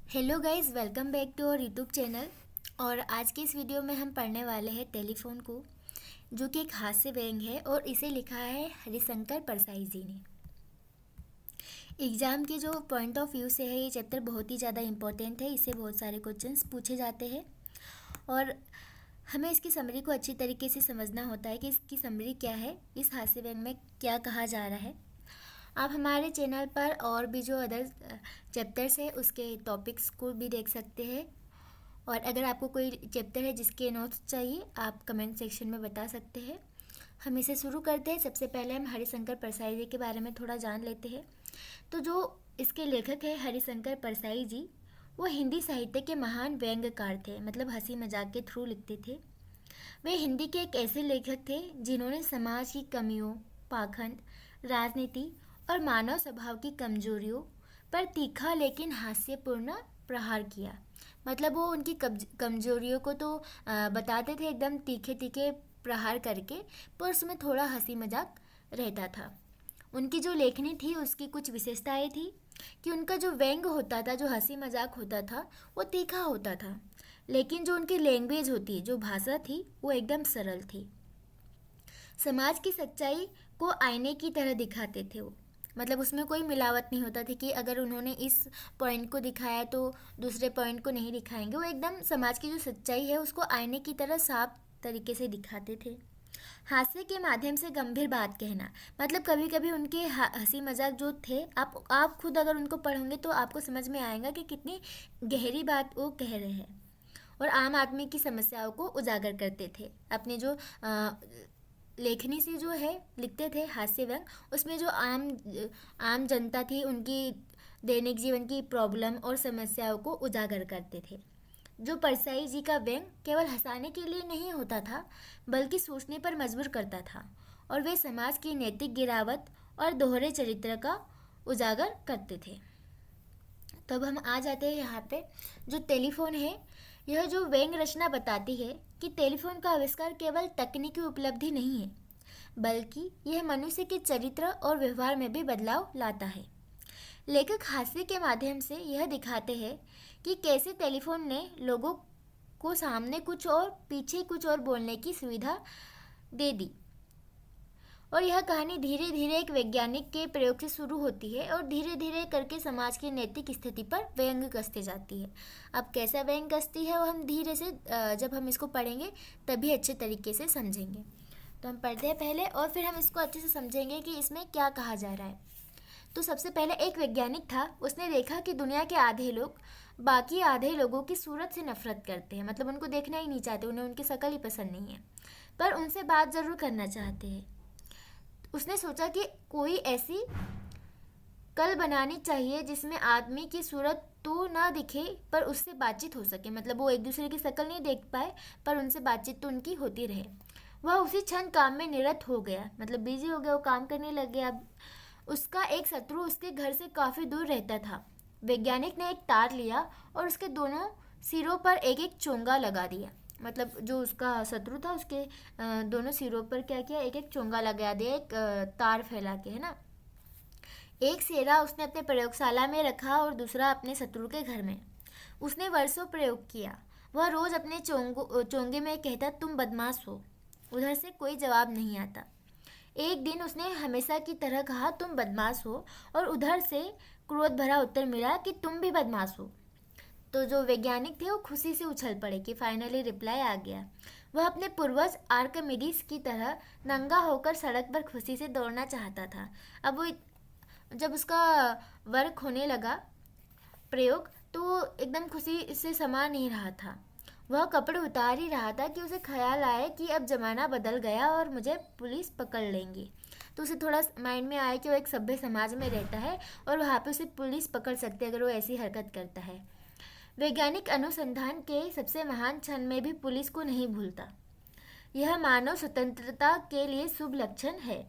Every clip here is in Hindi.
Hello guys, welcome back to our YouTube channel. और आज के इस वीडियो में हम पढ़ने वाले हैं टेलीफोन को, जो कि एक हास्य व्यंग है और इसे लिखा है हरिशंकर परसाई जी ने। एग्ज़ाम के जो पॉइंट ऑफ व्यू से है ये चैप्टर बहुत ही ज़्यादा इंपॉर्टेंट है। इससे बहुत सारे क्वेश्चंस पूछे जाते हैं और हमें इसकी समरी को अच्छी तरीके से समझना होता है कि इसकी समरी क्या है, इस हास्य व्यंग में क्या कहा जा रहा है। आप हमारे चैनल पर और भी जो अदर चैप्टर्स है उसके टॉपिक्स को भी देख सकते हैं। और अगर आपको कोई चैप्टर है जिसके नोट्स चाहिए आप कमेंट सेक्शन में बता सकते हैं। हम इसे शुरू करते हैं। सबसे पहले हम हरिशंकर परसाई जी के बारे में थोड़ा जान लेते हैं। तो जो इसके लेखक है हरिशंकर परसाई जी, वो हिंदी साहित्य के महान व्यंग्यकार थे, मतलब हंसी मजाक के थ्रू लिखते थे। वे हिंदी के एक ऐसे लेखक थे जिन्होंने समाज की कमियों, पाखंड, राजनीति और मानव स्वभाव की कमजोरियों पर तीखा लेकिन हास्यपूर्ण प्रहार किया। मतलब वो उनकी कमजोरियों को तो बताते थे एकदम तीखे तीखे प्रहार करके, पर उसमें थोड़ा हंसी मजाक रहता था। उनकी जो लेखनी थी उसकी कुछ विशेषताएं थी कि उनका जो व्यंग होता था, जो हंसी मजाक होता था, वो तीखा होता था, लेकिन जो उनकी लैंग्वेज होती, जो भाषा थी, वो एकदम सरल थी। समाज की सच्चाई को आईने की तरह दिखाते थे वो। मतलब उसमें कोई मिलावट नहीं होता था कि अगर उन्होंने इस पॉइंट को दिखाया तो दूसरे पॉइंट को नहीं दिखाएंगे। वो एकदम समाज की जो सच्चाई है उसको आईने की तरह साफ तरीके से दिखाते थे। हास्य के माध्यम से गंभीर बात कहना, मतलब कभी कभी उनके हंसी मजाक जो थे, आप खुद अगर उनको पढ़ोगे तो आपको समझ में आएगा कि कितनी गहरी बात वो कह रहे हैं। और आम आदमी की समस्याओं को उजागर करते थे। अपने जो लेखनी से जो है लिखते थे हास्य व्यंग, उसमें जो आम जनता थी उनकी दैनिक जीवन की प्रॉब्लम और समस्याओं को उजागर करते थे। जो परसाई जी का व्यंग केवल हंसाने के लिए नहीं होता था, बल्कि सोचने पर मजबूर करता था, और वे समाज की नैतिक गिरावट और दोहरे चरित्र का उजागर करते थे। तब हम आ जाते हैं यहाँ पे, जो टेलीफोन है, यह जो व्यंग रचना बताती है कि टेलीफोन का आविष्कार केवल तकनीकी उपलब्धि नहीं है, बल्कि यह मनुष्य के चरित्र और व्यवहार में भी बदलाव लाता है। लेखक हास्य के माध्यम से यह दिखाते हैं कि कैसे टेलीफोन ने लोगों को सामने कुछ और पीछे कुछ और बोलने की सुविधा दे दी। और यह कहानी धीरे धीरे एक वैज्ञानिक के प्रयोग से शुरू होती है और धीरे धीरे करके समाज की नैतिक स्थिति पर व्यंग कसते जाती है। अब कैसा व्यंग कसती है वो हम धीरे से जब हम इसको पढ़ेंगे तभी अच्छे तरीके से समझेंगे। तो हम पढ़ते हैं पहले और फिर हम इसको अच्छे से समझेंगे कि इसमें क्या कहा जा रहा है। तो सबसे पहले एक वैज्ञानिक था, उसने देखा कि दुनिया के आधे लोग बाकी आधे लोगों की सूरत से नफरत करते हैं। मतलब उनको देखना ही नहीं चाहते, उन्हें उनकी शक्ल ही पसंद नहीं है, पर उनसे बात ज़रूर करना चाहते हैं। उसने सोचा कि कोई ऐसी कल बनानी चाहिए जिसमें आदमी की सूरत तो ना दिखे पर उससे बातचीत हो सके। मतलब वो एक दूसरे की शक्ल नहीं देख पाए पर उनसे बातचीत तो उनकी होती रहे। वह उसी क्षण काम में निरत हो गया, मतलब बिजी हो गया, वो काम करने लग गया। अब उसका एक शत्रु उसके घर से काफ़ी दूर रहता था। वैज्ञानिक ने एक तार लिया और उसके दोनों सिरों पर एक एक चोंगा लगा दिया। मतलब जो उसका शत्रु था उसके दोनों सिरों पर क्या किया, एक एक चोंगा लगा दिया, एक तार फैला के, है ना। एक सेरा उसने अपने प्रयोगशाला में रखा और दूसरा अपने शत्रु के घर में। उसने वर्षों प्रयोग किया। वह रोज अपने चोंगे में कहता, तुम बदमाश हो। उधर से कोई जवाब नहीं आता। एक दिन उसने हमेशा की तरह कहा, तुम बदमाश हो, और उधर से क्रोध भरा उत्तर मिला कि तुम भी बदमाश हो। तो जो वैज्ञानिक थे वो खुशी से उछल पड़े कि फाइनली रिप्लाई आ गया। वह अपने पूर्वज आर्किमिडीज की तरह नंगा होकर सड़क पर खुशी से दौड़ना चाहता था। अब वो जब उसका वर्क होने लगा प्रयोग, तो एकदम खुशी से समा नहीं रहा था। वह कपड़े उतार ही रहा था कि उसे ख्याल आया कि अब ज़माना बदल गया और मुझे पुलिस पकड़ लेंगी। तो उसे थोड़ा माइंड में आया कि वो एक सभ्य समाज में रहता है और वहाँ पे उसे पुलिस पकड़ सकती है अगर वो ऐसी हरकत करता है। वैज्ञानिक अनुसंधान के सबसे महान क्षण में भी पुलिस को नहीं भूलता। यह मानव स्वतंत्रता के लिए शुभ लक्षण है।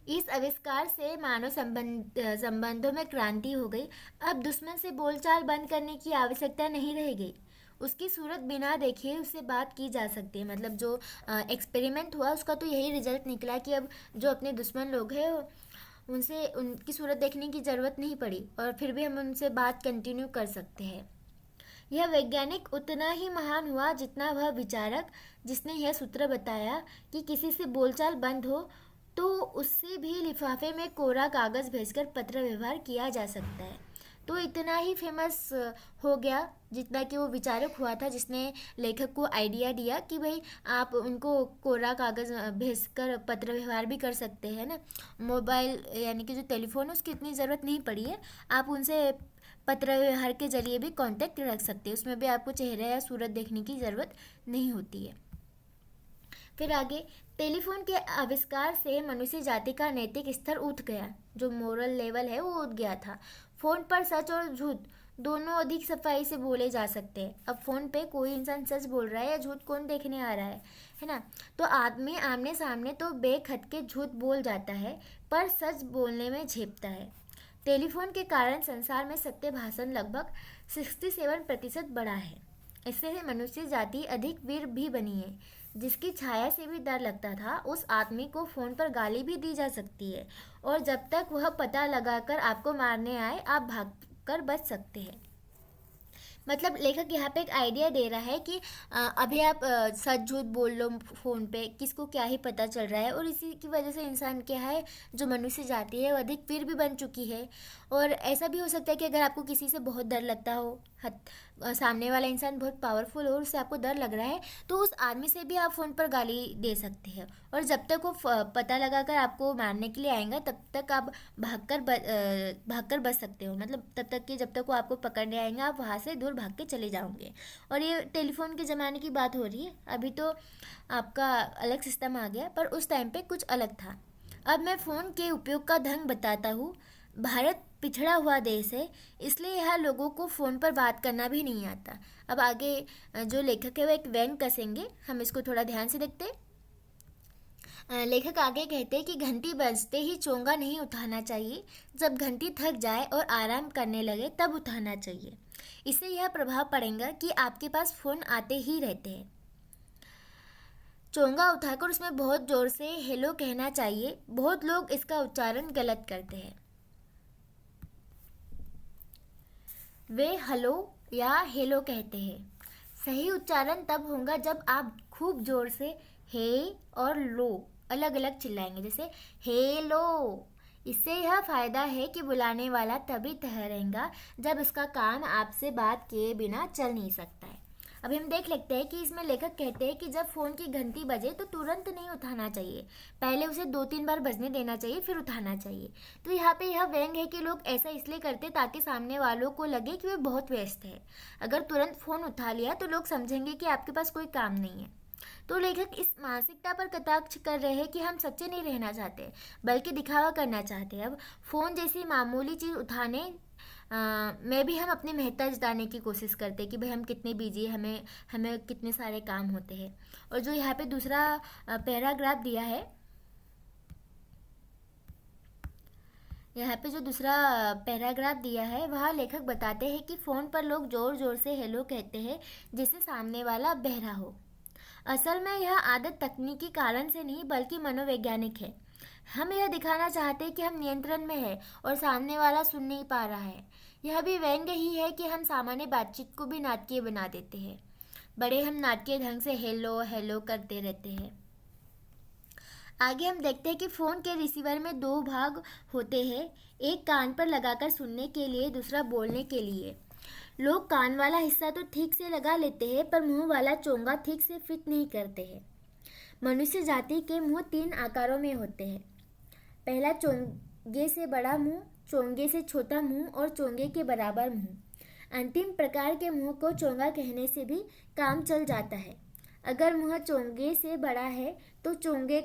इस आविष्कार से मानव संबंधों में क्रांति हो गई। अब दुश्मन से बोलचाल बंद करने की आवश्यकता नहीं रह गई। उसकी सूरत बिना देखे उससे बात की जा सकती है। मतलब जो एक्सपेरिमेंट हुआ उसका तो यही रिजल्ट निकला कि अब जो अपने दुश्मन लोग हैं उनसे उनकी सूरत देखने की ज़रूरत नहीं पड़ी और फिर भी हम उनसे बात कंटिन्यू कर सकते हैं। यह वैज्ञानिक उतना ही महान हुआ जितना वह विचारक जिसने यह सूत्र बताया कि किसी से बोलचाल बंद हो तो उससे भी लिफाफे में कोरा कागज़ भेजकर पत्र व्यवहार किया जा सकता है। तो इतना ही फेमस हो गया जितना कि वो विचारक हुआ था, जिसने लेखक को आइडिया दिया कि भाई आप उनको कोरा कागज़ भेजकर पत्र व्यवहार भी कर सकते हैं ना। मोबाइल यानी कि जो टेलीफोन है उसकी इतनी ज़रूरत नहीं पड़ी है, आप उनसे पत्र व्यवहार के जरिए भी कांटेक्ट रख सकते हैं, उसमें भी आपको चेहरा या सूरत देखने की ज़रूरत नहीं होती है। फिर आगे, टेलीफोन के आविष्कार से मनुष्य जाति का नैतिक स्तर उठ गया, जो मोरल लेवल है वो उठ गया था। फ़ोन पर सच और झूठ दोनों अधिक सफाई से बोले जा सकते हैं। अब फ़ोन पे कोई इंसान सच बोल रहा है या झूठ कौन देखने आ रहा है ना। तो आदमी आमने सामने तो बेखट के झूठ बोल जाता है, पर सच बोलने में झेपता है। टेलीफोन के कारण संसार में सत्य भाषण लगभग 67% बढ़ा है। इससे मनुष्य जाति अधिक वीर भी बनी है। जिसकी छाया से भी डर लगता था, उस आदमी को फ़ोन पर गाली भी दी जा सकती है, और जब तक वह पता लगाकर आपको मारने आए आप भाग कर बच सकते हैं। मतलब लेखक यहाँ पे एक आइडिया दे रहा है कि अभी आप सच झूठ बोल लो फ़ोन पे, किसको क्या ही पता चल रहा है। और इसी की वजह से इंसान क्या है, जो मनुष्य जाति है वो अधिक वीर भी बन चुकी है। और ऐसा भी हो सकता है कि अगर आपको किसी से बहुत डर लगता हो, सामने वाला इंसान बहुत पावरफुल हो और उससे आपको डर लग रहा है, तो उस आदमी से भी आप फ़ोन पर गाली दे सकते हैं। और जब तक वो पता लगाकर आपको मारने के लिए आएगा तब तक आप भागकर बच सकते हो। मतलब तब तक कि जब तक वो आपको पकड़ने आएंगे आप वहाँ से दूर भाग के चले जाओगे। और ये टेलीफोन के ज़माने की बात हो रही है, अभी तो आपका अलग सिस्टम आ गया, पर उस टाइम पे कुछ अलग था। अब मैं फ़ोन के उपयोग का ढंग बताता हूँ। भारत पिछड़ा हुआ देश है, इसलिए यहाँ लोगों को फ़ोन पर बात करना भी नहीं आता। अब आगे जो लेखक है वो एक व्यंग कसेंगे, हम इसको थोड़ा ध्यान से देखते हैं। लेखक आगे कहते हैं कि घंटी बजते ही चोंगा नहीं उठाना चाहिए, जब घंटी थक जाए और आराम करने लगे तब उठाना चाहिए। इससे यह प्रभाव पड़ेगा कि आपके पास फ़ोन आते ही रहते हैं। चोंगा उठाकर उसमें बहुत ज़ोर से हेलो कहना चाहिए। बहुत लोग इसका उच्चारण गलत करते हैं, वे हलो या हेलो कहते हैं। सही उच्चारण तब होगा जब आप खूब जोर से हे और लो अलग अलग चिल्लाएंगे, जैसे हेलो। इससे यह फ़ायदा है कि बुलाने वाला तभी ठहरेगा जब उसका काम आपसे बात किए बिना चल नहीं सकता है। अभी हम देख लेते हैं कि इसमें लेखक कहते हैं कि जब फ़ोन की घंटी बजे तो तुरंत नहीं उठाना चाहिए, पहले उसे 2-3 बार बजने देना चाहिए, फिर उठाना चाहिए। तो यहाँ पे यह व्यंग है कि लोग ऐसा इसलिए करते ताकि सामने वालों को लगे कि वे बहुत व्यस्त है। अगर तुरंत फ़ोन उठा लिया तो लोग समझेंगे कि आपके पास कोई काम नहीं है। तो लेखक इस मानसिकता पर कटाक्ष कर रहे हैं कि हम सच्चे नहीं रहना चाहते, बल्कि दिखावा करना चाहते हैं। अब फ़ोन जैसी मामूली चीज़ उठाने में भी हम अपनी महत्ता जताने की कोशिश करते हैं कि भाई हम कितने बिजी हैं, हमें कितने सारे काम होते हैं। और जो यहाँ पे दूसरा पैराग्राफ दिया है, यहाँ पे जो दूसरा पैराग्राफ दिया है वहाँ लेखक बताते हैं कि फ़ोन पर लोग ज़ोर ज़ोर से हेलो कहते हैं जिससे सामने वाला बहरा हो। असल में यह आदत तकनीकी कारण से नहीं बल्कि मनोवैज्ञानिक है। हम यह दिखाना चाहते हैं कि हम नियंत्रण में है और सामने वाला सुन नहीं पा रहा है। यह भी व्यंग्य ही है कि हम सामान्य बातचीत को भी नाटकीय बना देते हैं। बड़े हम नाटकीय ढंग से हेलो हेलो करते रहते हैं। आगे हम देखते हैं कि फ़ोन के रिसीवर में 2 भाग होते हैं, एक कान पर लगाकर सुनने के लिए, दूसरा बोलने के लिए। लोग कान वाला हिस्सा तो ठीक से लगा लेते हैं पर मुंह वाला चोंगा ठीक से फिट नहीं करते हैं। मनुष्य जाति के मुंह 3 आकारों में होते हैं। पहला, चोंगे से बड़ा मुंह, चोंगे से छोटा मुंह और चोंगे के बराबर मुंह। अंतिम प्रकार के मुंह को चोंगा कहने से भी काम चल जाता है। अगर मुंह चोंगे से बड़ा है तो चोंगे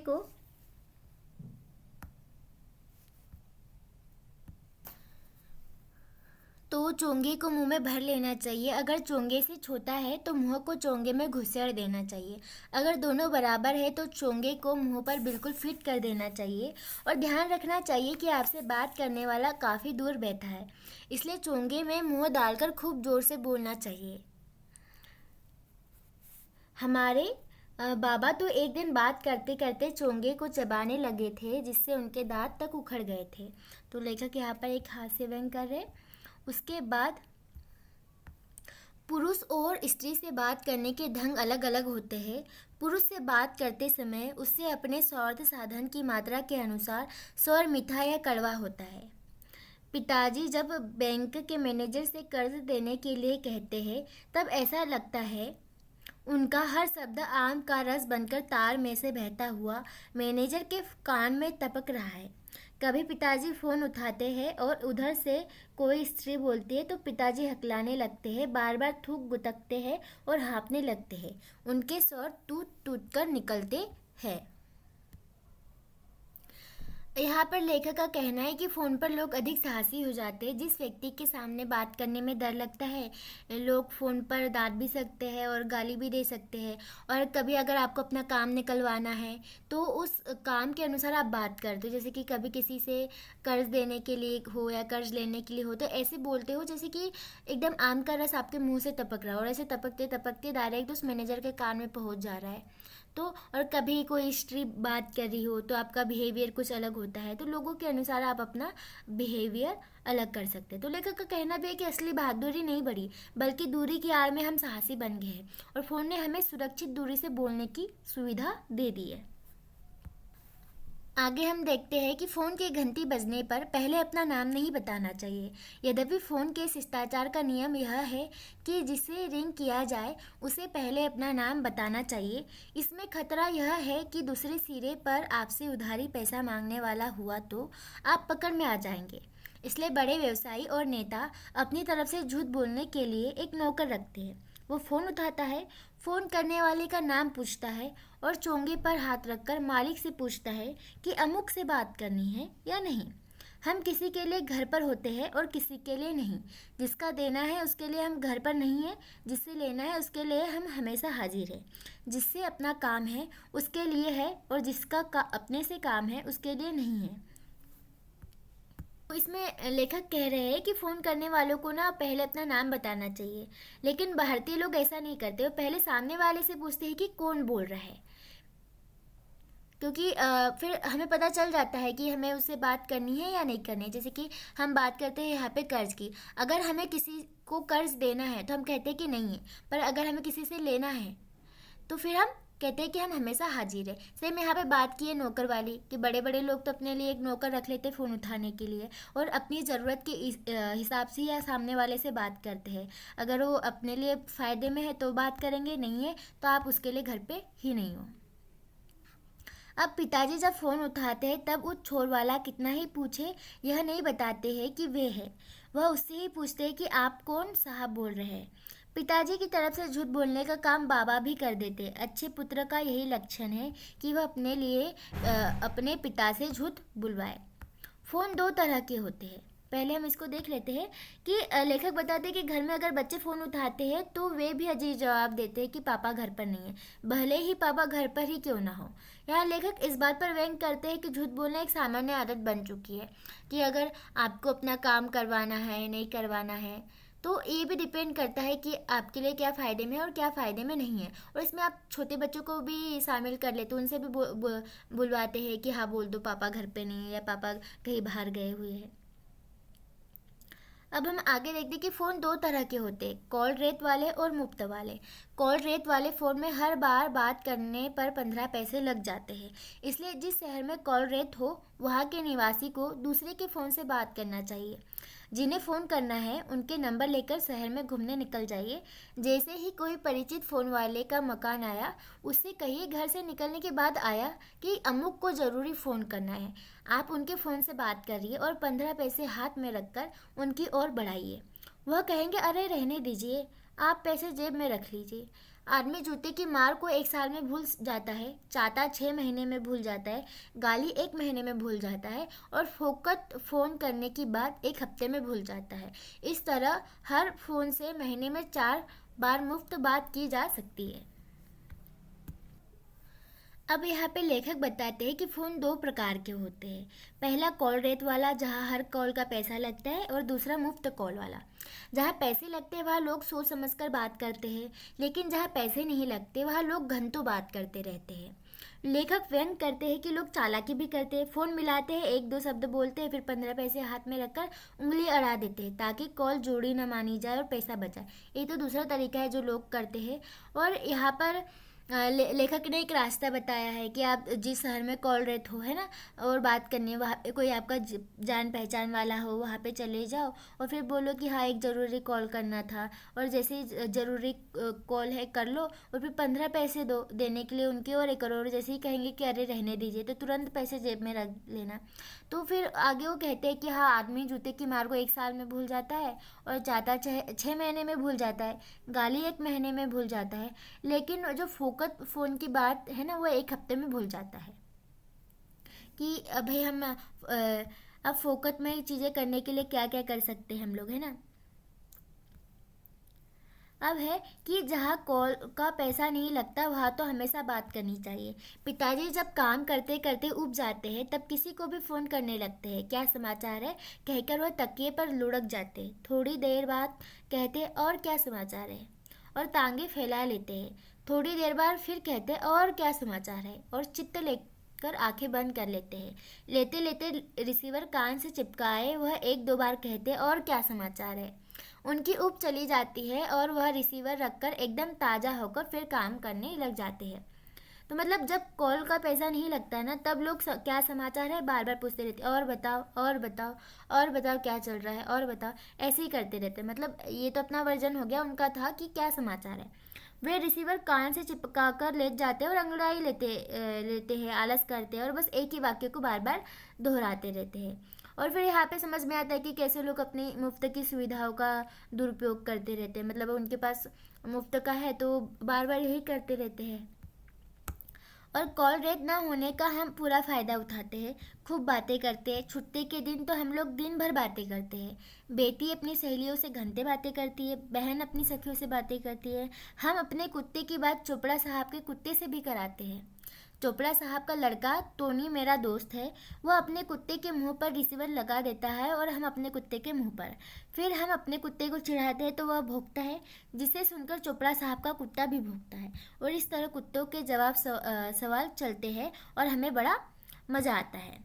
को मुंह में भर लेना चाहिए। अगर चोंगे से छोटा है तो मुंह को चोंगे में घुसेड़ देना चाहिए। अगर दोनों बराबर है तो चोंगे को मुंह पर बिल्कुल फिट कर देना चाहिए। और ध्यान रखना चाहिए कि आपसे बात करने वाला काफ़ी दूर बैठा है, इसलिए चोंगे में मुंह डालकर खूब जोर से बोलना चाहिए। हमारे बाबा तो एक दिन बात करते करते चोंगे को चबाने लगे थे, जिससे उनके दांत तक उखड़ गए थे। तो लेखक यहाँ पर एक हास्य व्यंग कर रहे। उसके बाद, पुरुष और स्त्री से बात करने के ढंग अलग अलग होते हैं। पुरुष से बात करते समय उससे अपने स्वार्थ साधन की मात्रा के अनुसार स्वर मीठा या कड़वा होता है। पिताजी जब बैंक के मैनेजर से कर्ज देने के लिए कहते हैं, तब ऐसा लगता है उनका हर शब्द आम का रस बनकर तार में से बहता हुआ मैनेजर के कान में टपक रहा है। कभी पिताजी फ़ोन उठाते हैं और उधर से कोई स्त्री बोलती है तो पिताजी हकलाने लगते हैं, बार बार थूक गुतकते हैं और हाँफने लगते हैं। उनके स्वर टूट टूट कर निकलते हैं। यहाँ पर लेखक का कहना है कि फ़ोन पर लोग अधिक साहसी हो जाते हैं। जिस व्यक्ति के सामने बात करने में डर लगता है, लोग फ़ोन पर डांट भी सकते हैं और गाली भी दे सकते हैं। और कभी अगर आपको अपना काम निकलवाना है तो उस काम के अनुसार आप बात करते हो। जैसे कि कभी किसी से कर्ज देने के लिए हो या कर्ज लेने के लिए हो, तो ऐसे बोलते हो जैसे कि एकदम आम का रस आपके मुँह से टपक रहा हो, और ऐसे टपकते टपकते डायरेक्ट उस मैनेजर के कान में पहुँच जा रहा है। तो और कभी कोई स्त्री बात कर रही हो तो आपका बिहेवियर कुछ अलग होता है, तो लोगों के अनुसार आप अपना बिहेवियर अलग कर सकते हैं। तो लेखक का कहना भी है कि असली बहादुरी नहीं बढ़ी, बल्कि दूरी की आड़ में हम साहसी बन गए हैं और फ़ोन ने हमें सुरक्षित दूरी से बोलने की सुविधा दे दी है। आगे हम देखते हैं कि फ़ोन की घंटी बजने पर पहले अपना नाम नहीं बताना चाहिए। यद्यपि फ़ोन के शिष्टाचार का नियम यह है कि जिसे रिंग किया जाए उसे पहले अपना नाम बताना चाहिए। इसमें खतरा यह है कि दूसरे सिरे पर आपसे उधारी पैसा मांगने वाला हुआ तो आप पकड़ में आ जाएंगे। इसलिए बड़े व्यवसायी और नेता अपनी तरफ से झूठ बोलने के लिए एक नौकर रखते हैं। वो फ़ोन उठाता है, फ़ोन करने वाले का नाम पूछता है और चोंगे पर हाथ रखकर मालिक से पूछता है कि अमुक से बात करनी है या नहीं। हम किसी के लिए घर पर होते हैं और किसी के लिए नहीं। जिसका देना है उसके लिए हम घर पर नहीं हैं, जिससे लेना है उसके लिए हम हमेशा हाजिर हैं। जिससे अपना काम है उसके लिए है और जिसका अपने से काम है उसके लिए नहीं है। तो इसमें लेखक कह रहे हैं कि फ़ोन करने वालों को ना पहले अपना नाम बताना चाहिए, लेकिन भारतीय लोग ऐसा नहीं करते। वो पहले सामने वाले से पूछते हैं कि कौन बोल रहा है, क्योंकि फिर हमें पता चल जाता है कि हमें उससे बात करनी है या नहीं करनी है। जैसे कि हम बात करते हैं यहाँ पे कर्ज की, अगर हमें किसी को कर्ज देना है तो हम कहते हैं कि नहीं है, पर अगर हमें किसी से लेना है तो फिर हम कहते हैं कि हम हमेशा हाजिर है। सेम यहाँ पे बात की है नौकर वाली, कि बड़े बड़े लोग तो अपने लिए एक नौकर रख लेते हैं फ़ोन उठाने के लिए और अपनी ज़रूरत के हिसाब से या सामने वाले से बात करते हैं। अगर वो अपने लिए फ़ायदे में है तो बात करेंगे, नहीं है तो आप उसके लिए घर पे ही नहीं हो। अब पिताजी जब फ़ोन उठाते हैं तब उस छोर वाला कितना ही पूछे यह नहीं बताते हैं कि वे है। वह उससे ही पूछते हैं कि आप कौन साहब बोल रहे हैं। पिताजी की तरफ से झूठ बोलने का काम बाबा भी कर देते। अच्छे पुत्र का यही लक्षण है कि वह अपने लिए अपने पिता से झूठ बुलवाए। फ़ोन दो तरह के होते हैं। पहले हम इसको देख लेते हैं कि लेखक बताते हैं कि घर में अगर बच्चे फ़ोन उठाते हैं तो वे भी अजीब जवाब देते हैं कि पापा घर पर नहीं है, भले ही पापा घर पर ही क्यों ना हो। यहाँ लेखक इस बात पर व्यंग करते हैं कि झूठ बोलना एक सामान्य आदत बन चुकी है, कि अगर आपको अपना काम करवाना है नहीं करवाना है तो ये भी डिपेंड करता है कि आपके लिए क्या फ़ायदे में है और क्या फ़ायदे में नहीं है। और इसमें आप छोटे बच्चों को भी शामिल कर लेते, उनसे भी बुलवाते हैं कि हाँ बोल दो पापा घर पे नहीं है या पापा कहीं बाहर गए हुए हैं। अब हम आगे देखते हैं कि फ़ोन दो तरह के होते हैं, कॉल रेट वाले और मुफ्त वाले। कॉल रेट वाले फ़ोन में हर बार बात करने पर 15 पैसे लग जाते हैं। इसलिए जिस शहर में कॉल रेट हो वहाँ के निवासी को दूसरे के फ़ोन से बात करना चाहिए। जिन्हें फ़ोन करना है उनके नंबर लेकर शहर में घूमने निकल जाइए। जैसे ही कोई परिचित फ़ोन वाले का मकान आया, उससे कहिए घर से निकलने के बाद आया कि अमुक को ज़रूरी फ़ोन करना है। आप उनके फ़ोन से बात करिए और 15 पैसे हाथ में रखकर उनकी ओर बढ़ाइए। वह कहेंगे अरे रहने दीजिए, आप पैसे जेब में रख लीजिए। आदमी जूते की मार को 1 साल में भूल जाता है, चाटा 6 महीने में भूल जाता है, गाली 1 महीने में भूल जाता है और फोकट फ़ोन करने की बात 1 हफ्ते में भूल जाता है। इस तरह हर फ़ोन से महीने में 4 बार मुफ्त बात की जा सकती है। अब यहाँ पे लेखक बताते हैं कि फ़ोन दो प्रकार के होते हैं। पहला कॉल रेट वाला, जहाँ हर कॉल का पैसा लगता है, और दूसरा मुफ्त कॉल वाला। जहाँ पैसे लगते हैं वहाँ लोग सोच समझ कर बात करते हैं, लेकिन जहाँ पैसे नहीं लगते वहाँ लोग घंटों बात करते रहते हैं। लेखक व्यंग करते हैं कि लोग चालाकी भी करते हैं, फ़ोन मिलाते हैं, एक दो शब्द बोलते हैं, फिर 15 पैसे हाथ में रखकर उंगली अड़ा देते हैं ताकि कॉल जोड़ी न मानी जाए और पैसा बचाए। ये तो दूसरा तरीका है जो लोग करते हैं। और यहाँ पर लेखक ने एक रास्ता बताया है कि आप जिस शहर में कॉल रेट हो, है ना, और बात करनी है, वहाँ पे कोई आपका जान पहचान वाला हो, वहाँ पे चले जाओ और फिर बोलो कि हाँ एक ज़रूरी कॉल करना था, और जैसे ही ज़रूरी कॉल है कर लो, और फिर 15 पैसे दो देने के लिए उनके, और एक करोड़ जैसे ही कहेंगे कि अरे रहने दीजिए तो तुरंत पैसे जेब में रख लेना। तो फिर आगे वो कहते हैं कि हाँ आदमी जूते की मार को 1 साल में भूल जाता है, और चाहता 6 महीने में भूल जाता है, गाली 1 महीने में भूल जाता है, लेकिन जो फोकट फ़ोन की बात है ना वो 1 हफ्ते में भूल जाता है। कि भाई हम अब फोकट में चीज़ें करने के लिए क्या क्या कर सकते हैं हम लोग, है ना। अब है कि जहाँ कॉल का पैसा नहीं लगता वहाँ तो हमेशा बात करनी चाहिए। पिताजी जब काम करते करते ऊब जाते हैं तब किसी को भी फ़ोन करने लगते हैं, क्या समाचार है कहकर वह तकिए पर लुढ़क जाते हैं। थोड़ी देर बाद कहते और क्या समाचार है, और टांगे फैला लेते हैं। थोड़ी देर बाद फिर कहते और क्या समाचार है, और चित्त लेकर आंखें बंद कर लेते हैं। लेते लेते रिसीवर कान से चिपकाए वह 1-2 बार कहते और क्या समाचार है। उनकी ऊब चली जाती है और वह रिसीवर रखकर एकदम ताज़ा होकर फिर काम करने लग जाते हैं। तो मतलब जब कॉल का पैसा नहीं लगता है ना तब लोग क्या समाचार है बार बार पूछते रहते हैं, और बताओ और बताओ और बताओ क्या चल रहा है और बताओ, ऐसे ही करते रहते हैं। मतलब ये तो अपना वर्जन हो गया, उनका था कि क्या समाचार है। वे रिसीवर कान से चिपका कर ले जाते हैं और अंगड़ाई लेते हैं, आलस करते हैं और बस एक ही वाक्य को बार बार दोहराते रहते हैं। और फिर यहाँ पे समझ में आता है कि कैसे लोग अपनी मुफ्त की सुविधाओं का दुरुपयोग करते रहते हैं। मतलब उनके पास मुफ्त का है तो बार बार यही करते रहते हैं, और कॉल रेट ना होने का हम पूरा फ़ायदा उठाते हैं, खूब बातें करते हैं। छुट्टी के दिन तो हम लोग दिन भर बातें करते हैं। बेटी अपनी सहेलियों से घंटे बातें करती है, बहन अपनी सखियों से बातें करती है। हम अपने कुत्ते की बात चोपड़ा साहब के कुत्ते से भी कराते हैं। चोपड़ा साहब का लड़का टोनी मेरा दोस्त है, वह अपने कुत्ते के मुंह पर रिसीवर लगा देता है और हम अपने कुत्ते के मुंह पर। फिर हम अपने कुत्ते को चिढ़ाते हैं तो वह भौंकता है, जिसे सुनकर चोपड़ा साहब का कुत्ता भी भौंकता है, और इस तरह कुत्तों के जवाब सवाल चलते हैं और हमें बड़ा मज़ा आता है।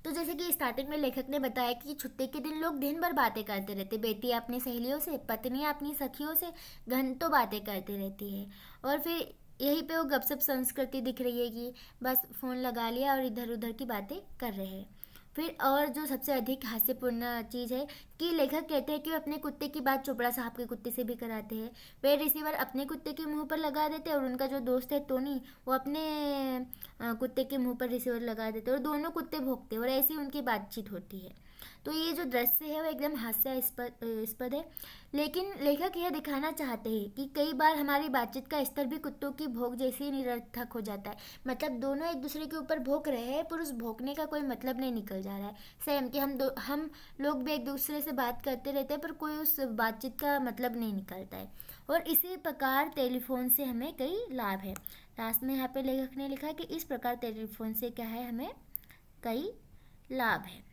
तो जैसे कि स्टार्टिंग में लेखक ने बताया कि छुट्टी के दिन लोग दिन भर बातें करते रहते, बेटी अपनी सहेलियों से, पत्नी अपनी सखियों से घंटों बातें करती रहती है। और फिर यहीं पे वो गपशप संस्कृति दिख रही है कि बस फ़ोन लगा लिया और इधर उधर की बातें कर रहे हैं। फिर और जो सबसे अधिक हास्यपूर्ण चीज़ है कि लेखक कहते हैं कि वे अपने कुत्ते की बात चोपड़ा साहब के कुत्ते से भी कराते हैं। वे रिसीवर अपने कुत्ते के मुंह पर लगा देते हैं और उनका जो दोस्त है टोनी वो अपने कुत्ते के मुंह पर रिसीवर लगा देते हैं, और दोनों कुत्ते भौंकते हैं और ऐसी उनकी बातचीत होती है। तो ये जो दृश्य है वो एकदम हास्यास्पद है, लेकिन लेखक यह दिखाना चाहते हैं कि कई बार हमारी बातचीत का स्तर भी कुत्तों की भौंक जैसे ही निरर्थक हो जाता है। मतलब दोनों एक दूसरे के ऊपर भौंक रहे हैं पर उस भौंकने का कोई मतलब नहीं निकल जा रहा है। सेम कि हम लोग भी एक दूसरे से बात करते रहते हैं पर कोई उस बातचीत का मतलब नहीं निकलता है। और इसी प्रकार टेलीफोन से हमें कई लाभ है। लास्ट में यहाँ पे लेखक ने लिखा कि इस प्रकार टेलीफोन से क्या है, हमें कई लाभ है।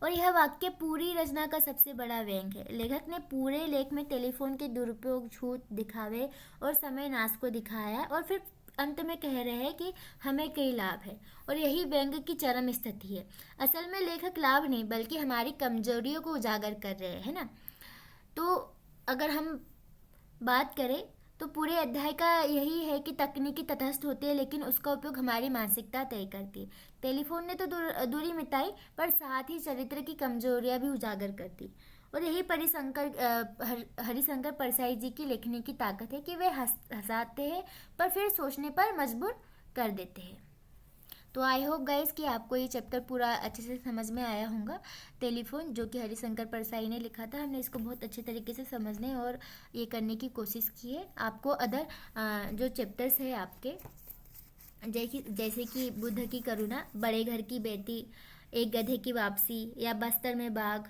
और यह वाक्य पूरी रचना का सबसे बड़ा व्यंग है। लेखक ने पूरे लेख में टेलीफोन के दुरुपयोग, झूठ, दिखावे और समय नाश को दिखाया, और फिर अंत में कह रहे हैं कि हमें कई लाभ है, और यही व्यंग की चरम स्थिति है। असल में लेखक लाभ नहीं बल्कि हमारी कमजोरियों को उजागर कर रहे हैं, है ना। तो अगर हम बात करें तो पूरे अध्याय का यही है कि तकनीकी तटस्थ होती है लेकिन उसका उपयोग हमारी मानसिकता तय करती है। टेलीफोन ने तो दूरी मिटाई पर साथ ही चरित्र की कमजोरियां भी उजागर कर दी, और यही हरिशंकर परसाई जी की लिखने की ताकत है कि वे हंसाते हैं पर फिर सोचने पर मजबूर कर देते हैं। तो आई होप गाइस कि आपको ये चैप्टर पूरा अच्छे से समझ में आया होगा। टेलीफोन जो कि हरिशंकर परसाई ने लिखा था, हमने इसको बहुत अच्छे तरीके से समझने और ये करने की कोशिश की है। आपको अदर जो चैप्टर्स है आपके जैसे कि बुद्ध की करुणा, बड़े घर की बेटी, एक गधे की वापसी या बस्तर में बाघ,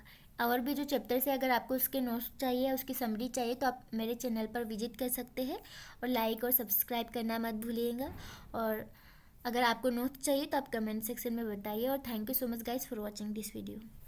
और भी जो चैप्टर्स है, अगर आपको उसके नोट्स चाहिए, उसकी समरी चाहिए, तो आप मेरे चैनल पर विजिट कर सकते हैं। और लाइक और सब्सक्राइब करना मत भूलिएगा। और अगर आपको नोट्स चाहिए तो आप कमेंट सेक्शन में बताइए। और thank you so much guys for watching this video.